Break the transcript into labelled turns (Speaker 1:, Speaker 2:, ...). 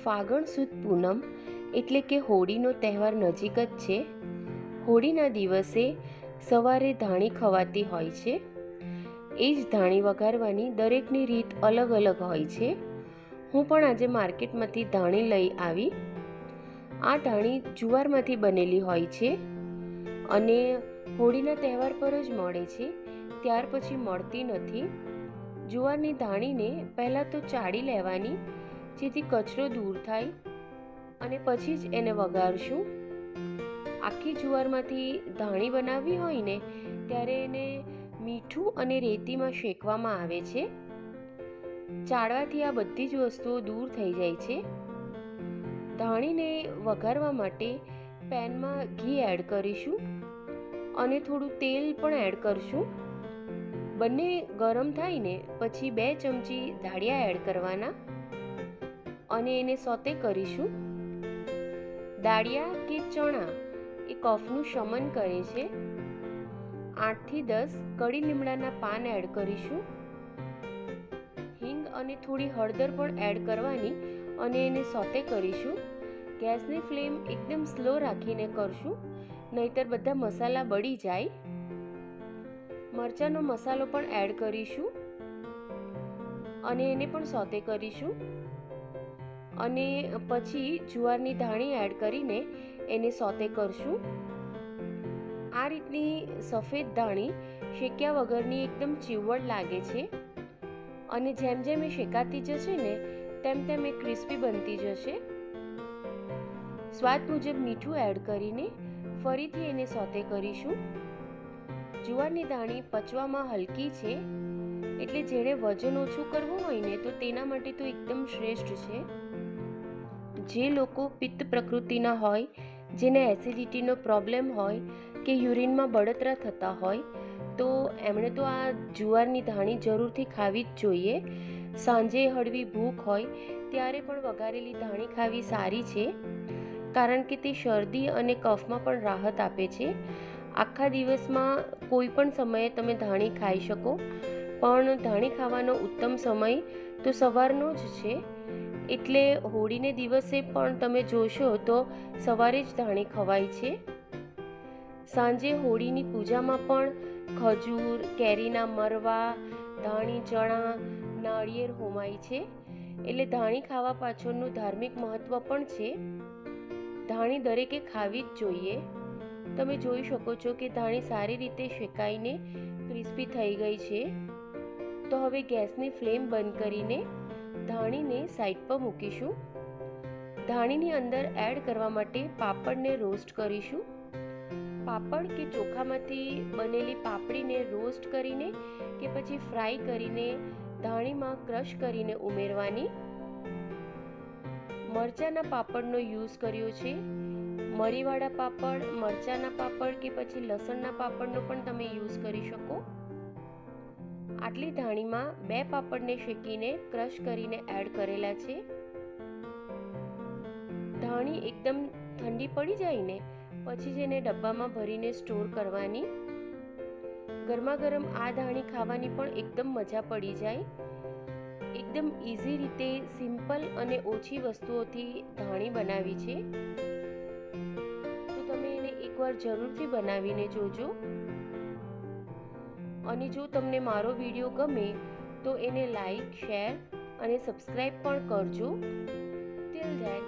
Speaker 1: ફાગણ સુદ પૂનમ એટલે કે હોળીનો તહેવાર નજીક જ છે. હોળીના દિવસે સવારે ધાણી ખવાતી હોય છે. એ જ ધાણી વઘારવાની દરેકની રીત અલગ અલગ હોય છે. હું પણ આજે માર્કેટમાંથી ધાણી લઈ આવી. આ ધાણી જુવારમાંથી બનેલી હોય છે અને હોળીના તહેવાર પર જ મળે છે, ત્યાર પછી મળતી નથી. જુવારની ધાણીને પહેલાં તો ચાળી લેવાની, જેથી કચરો દૂર થાય, અને પછી જ એને વઘારશું. આખી જુવારમાંથી ધાણી બનાવવી હોય ને ત્યારે એને મીઠું અને રેતીમાં શેકવામાં આવે છે. ચાળવાથી આ બધી જ વસ્તુઓ દૂર થઈ જાય છે. ધાણીને વઘારવા માટે પેનમાં ઘી એડ કરીશું અને થોડું તેલ પણ એડ કરશું. બંને ગરમ થાય ને પછી 2 ચમચી દાળિયા એડ કરવાના અને એને સોતે કરીશું. દાળિયા કે ચણા એ કફનું શમન કરે છે. 8 થી 10 કડી લીમડાના પાન એડ કરીશું. હિંગ અને થોડી હળદર પણ એડ કરવાની અને એને સોતે કરીશું. ગેસની ફ્લેમ એકદમ સ્લો રાખીને કરશું, નહીતર બધા મસાલા બળી જાય. મરચાંનો મસાલો પણ એડ કરીશું અને એને પણ સોતે કરીશું. અને પછી જુવારની ધાણી એડ કરીને એને સોતે કરશું. આ રીતની સફેદ ધાણી શેક્યા વગરની એકદમ ચીવડ લાગે છે અને જેમ જેમ એ શેકાતી જશે ને તેમ તેમ એ ક્રિસ્પી બનતી જશે. સ્વાદ મુજબ મીઠું એડ કરીને ફરીથી એને સોતે કરીશું. જુવારની ધાણી પચવામાં હલકી છે, એટલે જેણે વજન ઓછું કરવું હોય ને તો તેના માટે તો એકદમ શ્રેષ્ઠ છે. જે લોકો પિત્ત પ્રકૃતિના હોય, જેને એસિડિટીનો પ્રોબ્લેમ હોય કે યુરિનમાં બળતરા થતા હોય, તો એમણે તો આ જુવારની ધાણી જરૂરથી ખાવી જ જોઈએ. સાંજે હળવી ભૂખ હોય ત્યારે પણ વઘારેલી ધાણી ખાવી સારી છે, કારણ કે તે શરદી અને કફમાં પણ રાહત આપે છે. આખા દિવસમાં કોઈ પણ સમયે તમે ધાણી ખાઈ શકો, પણ ધાણી ખાવાનો ઉત્તમ સમય તો સવારનો જ છે. એટલે હોળીને દિવસે પણ તમે જોશો તો સવારે જ ધાણી ખવાય છે. સાંજે હોળીની પૂજામાં પણ ખજૂર, કેરીના મરવા, ધાણી ચણા, નાળિયેર હોમાય છે. એટલે ધાણી ખાવા પાછળનું ધાર્મિક મહત્વ પણ છે. ધાણી દરેકે ખાવી જ જોઈએ. તમે જોઈ શકો છો કે ધાણી સારી રીતે શેકાઈને ક્રિસ્પી થઈ ગઈ છે. તો હવે ગેસની ફ્લેમ બંધ કરીને ધાણીને સાઈડ પર મૂકીશું. ધાણીની અંદર એડ કરવા માટે પાપડને રોસ્ટ કરીશું. પાપડ કે ચોખામાંથી બનેલી પાપડીને રોસ્ટ કરીને કે પછી ફ્રાય કરીને ધાણીમાં ક્રશ કરીને ઉમેરવાની. મરચાંના પાપડનો યુઝ કર્યો છે. મરીવાળા પાપડ, મરચાંના પાપડ કે પછી લસણના પાપડનો પણ તમે યુઝ કરી શકો. આટલી ધાણીમાં 2 પાપડને શેકીને ક્રશ કરીને એડ કરેલા છે. ધાણી એકદમ ઠંડી પડી જાય ને પછી જ એને ડબ્બામાં ભરીને સ્ટોર કરવાની. ગરમા ગરમ આ ધાણી ખાવાની પણ એકદમ મજા પડી જાય. એકદમ ઇઝી રીતે સિમ્પલ અને ઓછી વસ્તુઓથી ધાણી બનાવી છે. તો તમે એને એકવાર જરૂરથી બનાવીને જોજો. અને જો તમને મારો વિડીયો ગમે તો એને લાઈક, શેર અને સબસ્ક્રાઈબ પણ કરજો. Till then